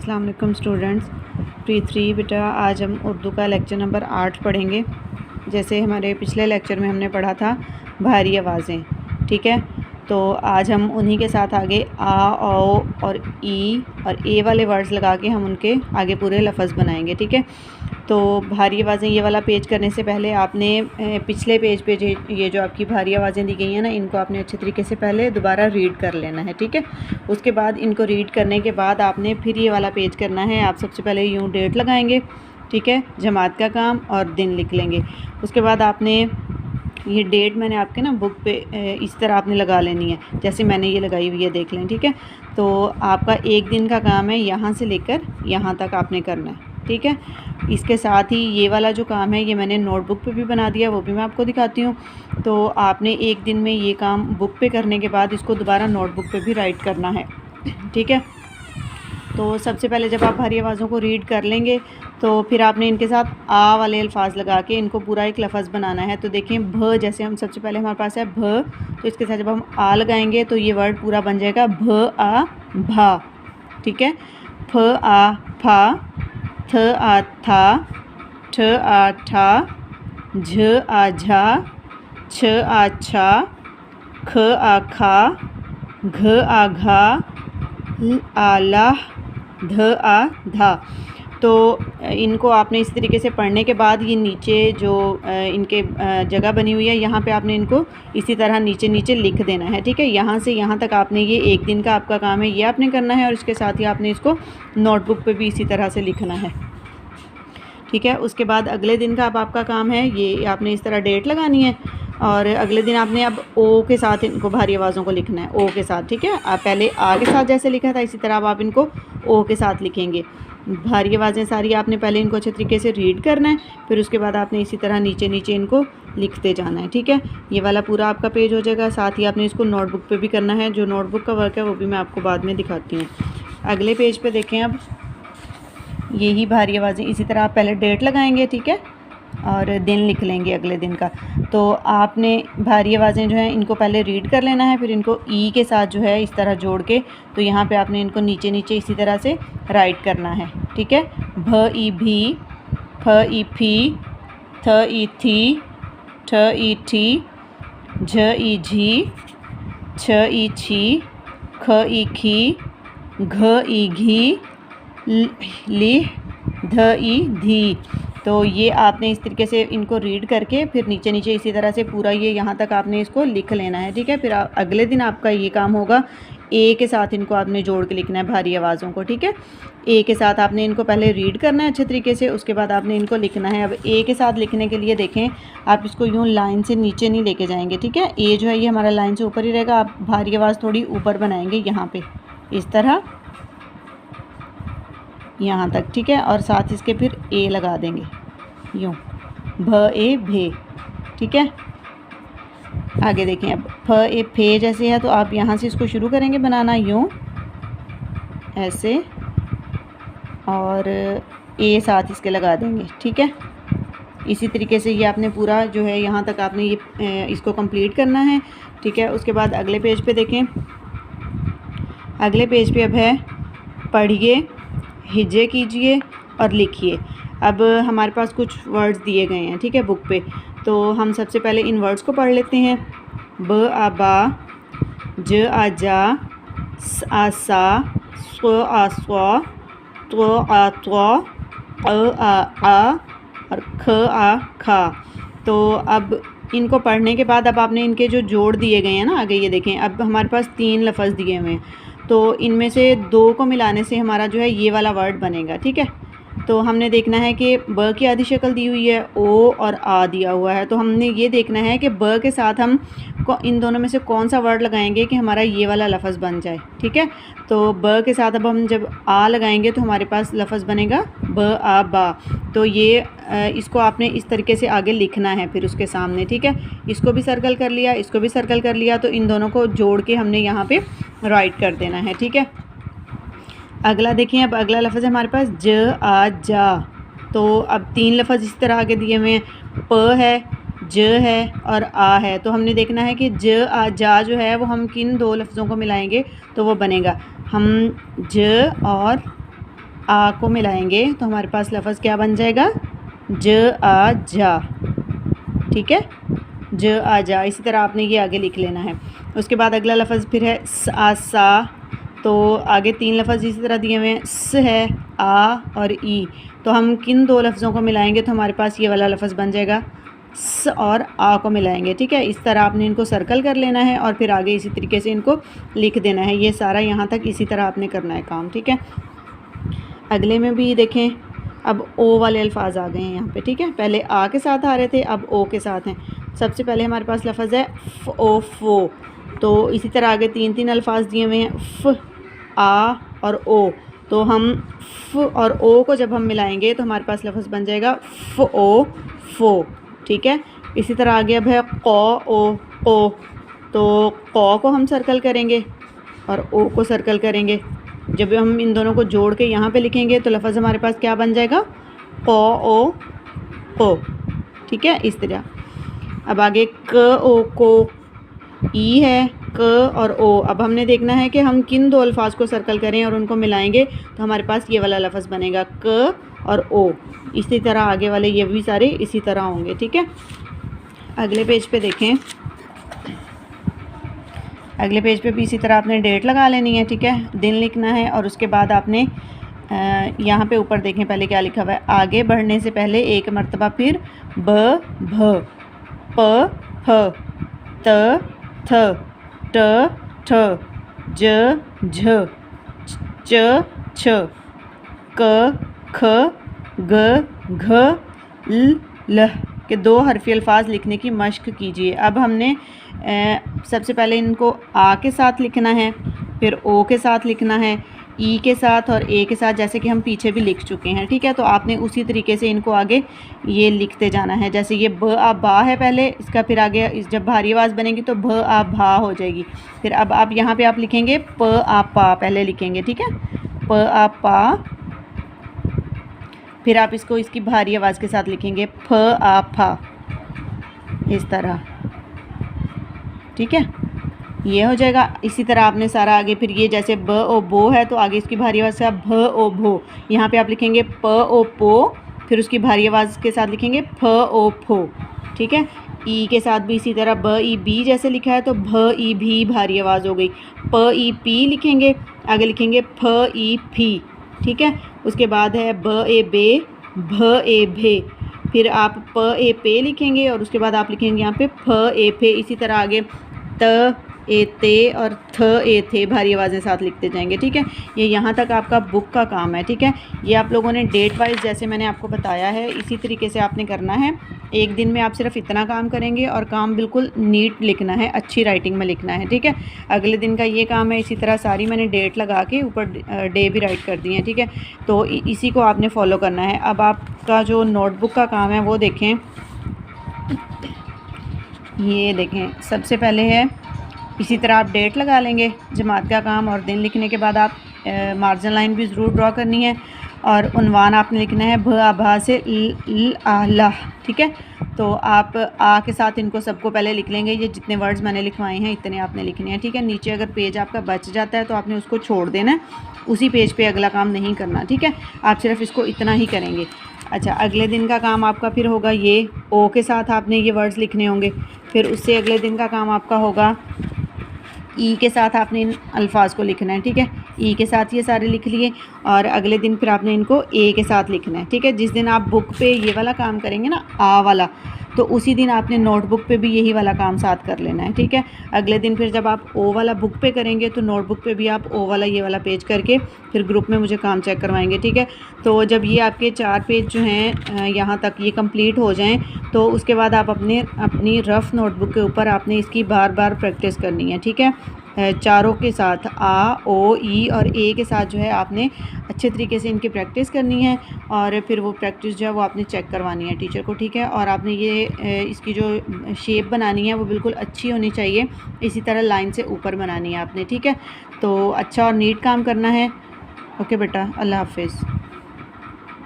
अस्सलाम वालेकुम students. Pre 3 बेटा, आज हम उर्दू का लेक्चर नंबर 8 पढ़ेंगे। जैसे हमारे पिछले लेक्चर में हमने पढ़ा था भारी आवाज़ें, ठीक है। तो आज हम उन्हीं के साथ आगे आ, ओ और ई और ए वाले वर्ड्स लगा के हम उनके आगे पूरे लफ्ज़ बनाएंगे, ठीक है। तो भारी आवाज़ें, ये वाला पेज करने से पहले आपने पिछले पेज पे ये जो आपकी भारी आवाज़ें दी गई हैं ना, इनको आपने अच्छे तरीके से पहले दोबारा रीड कर लेना है, ठीक है। उसके बाद इनको रीड करने के बाद आपने फिर ये वाला पेज करना है। आप सबसे पहले यूँ डेट लगाएंगे, ठीक है, जमात का काम और दिन लिख लेंगे। उसके बाद आपने ये डेट मैंने आपके ना बुक पे इस तरह आपने लगा लेनी है, जैसे मैंने ये लगाई हुई है, देख लें, ठीक है। तो आपका एक दिन का काम है यहाँ से लेकर यहाँ तक आपने करना है, ठीक है। इसके साथ ही ये वाला जो काम है ये मैंने नोटबुक पे भी बना दिया, वो भी मैं आपको दिखाती हूँ। तो आपने एक दिन में ये काम बुक पे करने के बाद इसको दोबारा नोटबुक पे भी राइट करना है, ठीक है। तो सबसे पहले जब आप भारी आवाज़ों को रीड कर लेंगे तो फिर आपने इनके साथ आ वाले अल्फाज लगा के इनको पूरा एक लफ्ज़ बनाना है। तो देखें, भ, जैसे हम सबसे पहले हमारे पास है भ, तो इसके साथ जब हम आ लगाएंगे तो ये वर्ड पूरा बन जाएगा भ आ भा, ठीक है। फ आ फा, थ आ था, ठ आ ठा, झ आ झा, छ आ छा, ख आ खा, घ आ घा, ल आ ला, ध आ धा। तो इनको आपने इस तरीके से पढ़ने के बाद ये नीचे जो इनके जगह बनी हुई है, यहाँ पे आपने इनको इसी तरह नीचे नीचे लिख देना है, ठीक है। यहाँ से यहाँ तक आपने, ये एक दिन का आपका काम है, ये आपने करना है और इसके साथ ही आपने इसको नोटबुक पे भी इसी तरह से लिखना है, ठीक है। उसके बाद अगले दिन का अब आपका काम है, ये आपने इस तरह डेट लगानी है और अगले दिन आपने अब ओ के साथ इनको भारी आवाज़ों को लिखना है, ओ के साथ, ठीक है। आप पहले आ के साथ जैसे लिखा था इसी तरह अब आप इनको ओ के साथ लिखेंगे। भारी आवाज़ें सारी आपने पहले इनको अच्छे तरीके से रीड करना है, फिर उसके बाद आपने इसी तरह नीचे नीचे इनको लिखते जाना है, ठीक है। ये वाला पूरा आपका पेज हो जाएगा। साथ ही आपने इसको नोटबुक पे भी करना है। जो नोटबुक का वर्क है वो भी मैं आपको बाद में दिखाती हूँ। अगले पेज पे देखें, अब यही भारी आवाज़ें इसी तरह आप पहले डेट लगाएंगे, ठीक है, और दिन लिख लेंगे अगले दिन का। तो आपने भारी आवाज़ें जो हैं इनको पहले रीड कर लेना है, फिर इनको ई के साथ जो है इस तरह जोड़ के, तो यहाँ पे आपने इनको नीचे नीचे इसी तरह से राइट करना है, ठीक है। भ ई भी, फ ई फी, थ ई थी, ठ ई ठी, झ ई झी, छ ई छी, ख ई खी, घ ई घी, ली, ध ई धी। तो ये आपने इस तरीके से इनको रीड करके फिर नीचे नीचे इसी तरह से पूरा ये यहाँ तक आपने इसको लिख लेना है, ठीक है। फिर अगले दिन आपका ये काम होगा, ए के साथ इनको आपने जोड़ के लिखना है भारी आवाज़ों को, ठीक है। ए के साथ आपने इनको पहले रीड करना है अच्छे तरीके से, उसके बाद आपने इनको लिखना है। अब ए के साथ लिखने के लिए देखें, आप इसको यूँ लाइन से नीचे नहीं लेके जाएंगे, ठीक है। ए जो है ये हमारा लाइन से ऊपर ही रहेगा। आप भारी आवाज़ थोड़ी ऊपर बनाएंगे यहाँ पर इस तरह, यहाँ तक, ठीक है। और साथ इसके फिर ए लगा देंगे यूँ, भ ए भे, ठीक है। आगे देखें, अब फ ए फे जैसे है तो आप यहाँ से इसको शुरू करेंगे बनाना यूँ, ऐसे, और ए साथ इसके लगा देंगे, ठीक है। इसी तरीके से ये आपने पूरा जो है यहाँ तक आपने ये इसको कंप्लीट करना है, ठीक है। उसके बाद अगले पेज पे देखें, अगले पेज पे अब है पढ़िए, हिज्जे कीजिए और लिखिए। अब हमारे पास कुछ वर्ड्स दिए गए हैं, ठीक है, बुक पे। तो हम सबसे पहले इन वर्ड्स को पढ़ लेते हैं। ब आ बा, ज आ जा, स आ सा, स्व आ स्वा, त्व आ त्वा, आ और ख आ खा। तो अब इनको पढ़ने के बाद अब आपने इनके जो जोड़ दिए गए हैं ना आगे, ये देखें, अब हमारे पास 3 लफ्ज़ दिए हुए हैं, तो इनमें से 2 को मिलाने से हमारा जो है ये वाला वर्ड बनेगा, ठीक है। तो हमने देखना है कि ब की आधी शक्ल दी हुई है, ओ और आ दिया हुआ है, तो हमने ये देखना है कि ब के साथ हम इन दोनों में से कौन सा वर्ड लगाएंगे कि हमारा ये वाला लफ्ज़ बन जाए, ठीक है। तो ब के साथ अब हम जब आ लगाएंगे तो हमारे पास लफ्ज़ बनेगा ब आ बा। तो ये इसको आपने इस तरीके से आगे लिखना है फिर उसके सामने, ठीक है। इसको भी सर्कल कर लिया, इसको भी सर्कल कर लिया, तो इन दोनों को जोड़ के हमने यहाँ पे राइट कर देना है, ठीक है। अगला देखिए, अब अगला लफ्ज़ है हमारे पास ज आ जा। तो अब 3 लफ्ज़ इस तरह आगे दिए हुए हैं, प है, ज है और आ है। तो हमने देखना है कि ज आ जा जो है वो हम किन 2 लफ्ज़ों को मिलाएंगे तो वो बनेगा, हम ज और आ को मिलाएंगे तो हमारे पास लफ्ज़ क्या बन जाएगा, ज आ जा। ठीक है, ज आ जा। इसी तरह आपने ये आगे लिख लेना है। उसके बाद अगला लफ्ज़ फिर है स आ सा। तो आगे 3 लफ्ज़ इसी तरह दिए हुए हैं, स है, आ और ई। तो हम किन 2 लफ्ज़ों को मिलाएंगे तो हमारे पास ये वाला लफ्ज़ बन जाएगा, स और आ को मिलाएंगे। ठीक है, इस तरह आपने इनको सर्कल कर लेना है और फिर आगे इसी तरीके से इनको लिख देना है। ये सारा यहाँ तक इसी तरह आपने करना है काम। ठीक है, अगले में भी देखें, अब ओ वाले अल्फाज आ गए हैं यहाँ पे। ठीक है, पहले आ के साथ आ रहे थे, अब ओ के साथ हैं। सबसे पहले हमारे पास लफ्ज़ है फ ओ फो। तो इसी तरह आगे 3 अल्फाज दिए हुए हैं, फ आ और ओ। तो हम फ और ओ को जब हम मिलाएंगे तो हमारे पास लफ्ज़ बन जाएगा फ ओ फो। ठीक है, इसी तरह आगे अब है क़ ओ को। तो क़ को हम सर्कल करेंगे और ओ को सर्कल करेंगे। जब हम इन दोनों को जोड़ के यहाँ पे लिखेंगे तो लफ्ज़ हमारे पास क्या बन जाएगा, क़ ओ को। ठीक है, इस तरह। अब आगे क ओ को, ई है, क और ओ। अब हमने देखना है कि हम किन 2 अल्फाज को सर्कल करें और उनको मिलाएंगे तो हमारे पास ये वाला लफ्ज़ बनेगा, क और ओ। इसी तरह आगे वाले ये भी सारे इसी तरह होंगे। ठीक है, अगले पेज पे देखें, अगले पेज पे भी इसी तरह आपने डेट लगा लेनी है। ठीक है, दिन लिखना है और उसके बाद आपने यहाँ पे ऊपर देखें पहले क्या लिखा हुआ है, आगे बढ़ने से पहले एक मरतबा फिर ब भ, प फ, त थ, ट ठ, ज झ, च छ, क ख, ग घ, ल ल के 2 हरफी अल्फाज लिखने की मश्क कीजिए। अब हमने सबसे पहले इनको आ के साथ लिखना है, फिर ओ के साथ लिखना है, ई के साथ और ए के साथ, जैसे कि हम पीछे भी लिख चुके हैं। ठीक है, तो आपने उसी तरीके से इनको आगे ये लिखते जाना है। जैसे ये ब आ बा है पहले, इसका फिर आगे जब भारी आवाज़ बनेगी तो भ आ भा हो जाएगी। फिर अब आप यहाँ पे आप लिखेंगे प आ पा, पहले लिखेंगे। ठीक है, प आ पा, फिर आप इसको इसकी भारी आवाज़ के साथ लिखेंगे फ आ फा, इस तरह। ठीक है, ये हो जाएगा। इसी तरह आपने सारा आगे फिर ये जैसे ब ओ बो है तो आगे इसकी भारी आवाज़ से आप भ ओ भो, यहाँ पे आप लिखेंगे प ओ पो, फिर उसकी भारी आवाज़ के साथ लिखेंगे फ ओ फो। ठीक है, ई के साथ भी इसी तरह ब ई बी जैसे लिखा है तो भ ई भी भारी आवाज़ हो गई। प ई पी लिखेंगे, आगे लिखेंगे फ ई फी। ठीक है, उसके बाद है ब ए बे, भ ए भे, फिर आप प ए पे लिखेंगे और उसके बाद आप लिखेंगे यहाँ पे फ ए फे। इसी तरह आगे त ए ते और थ ए थे भारी आवाज़ें साथ लिखते जाएंगे। ठीक है, ये यहाँ तक आपका बुक का काम है। ठीक है, ये आप लोगों ने डेट वाइज जैसे मैंने आपको बताया है इसी तरीके से आपने करना है। एक दिन में आप सिर्फ इतना काम करेंगे और काम बिल्कुल नीट लिखना है, अच्छी राइटिंग में लिखना है। ठीक है, अगले दिन का ये काम है। इसी तरह सारी मैंने डेट लगा के ऊपर डे भी राइट कर दी है। ठीक है, तो इसी को आपने फॉलो करना है। अब आपका जो नोटबुक का काम है वो देखें, ये देखें, सबसे पहले है इसी तरह आप डेट लगा लेंगे, जमात का काम, और दिन लिखने के बाद आप मार्जिन लाइन भी ज़रूर ड्रॉ करनी है और उन्वान आपने लिखना है भ आ भा से ल आ ला। ठीक है, तो आप आ के साथ इनको सबको पहले लिख लेंगे। ये जितने वर्ड्स मैंने लिखवाए हैं इतने आपने लिखने हैं। ठीक है, नीचे अगर पेज आपका बच जाता है तो आपने उसको छोड़ देना है, उसी पेज पे अगला काम नहीं करना। ठीक है, आप सिर्फ इसको इतना ही करेंगे। अच्छा, अगले दिन का काम आपका फिर होगा ये ओ के साथ आपने ये वर्ड्स लिखने होंगे। फिर उससे अगले दिन का काम आपका होगा ई के साथ आपने इन अल्फाज को लिखना है। ठीक है, ई के साथ ये सारे लिख लिए और अगले दिन फिर आपने इनको ए के साथ लिखना है। ठीक है, जिस दिन आप बुक पे ये वाला काम करेंगे ना, आ वाला, तो उसी दिन आपने नोटबुक पे भी यही वाला काम साथ कर लेना है। ठीक है, अगले दिन फिर जब आप ओ वाला बुक पे करेंगे तो नोटबुक पे भी आप ओ वाला ये वाला पेज करके फिर ग्रुप में मुझे काम चेक करवाएंगे। ठीक है, तो जब ये आपके 4 पेज जो हैं यहाँ तक ये कंप्लीट हो जाएं तो उसके बाद आप अपनी रफ़ नोटबुक के ऊपर आपने इसकी बार बार प्रैक्टिस करनी है। ठीक है, चारों के साथ आ, ओ, ई और ए के साथ जो है आपने अच्छे तरीके से इनकी प्रैक्टिस करनी है और फिर वो प्रैक्टिस जो है वो आपने चेक करवानी है टीचर को। ठीक है, और आपने ये इसकी जो शेप बनानी है वो बिल्कुल अच्छी होनी चाहिए, इसी तरह लाइन से ऊपर बनानी है आपने। ठीक है, तो अच्छा और नीट काम करना है। ओके बेटा, अल्लाह हाफिज़।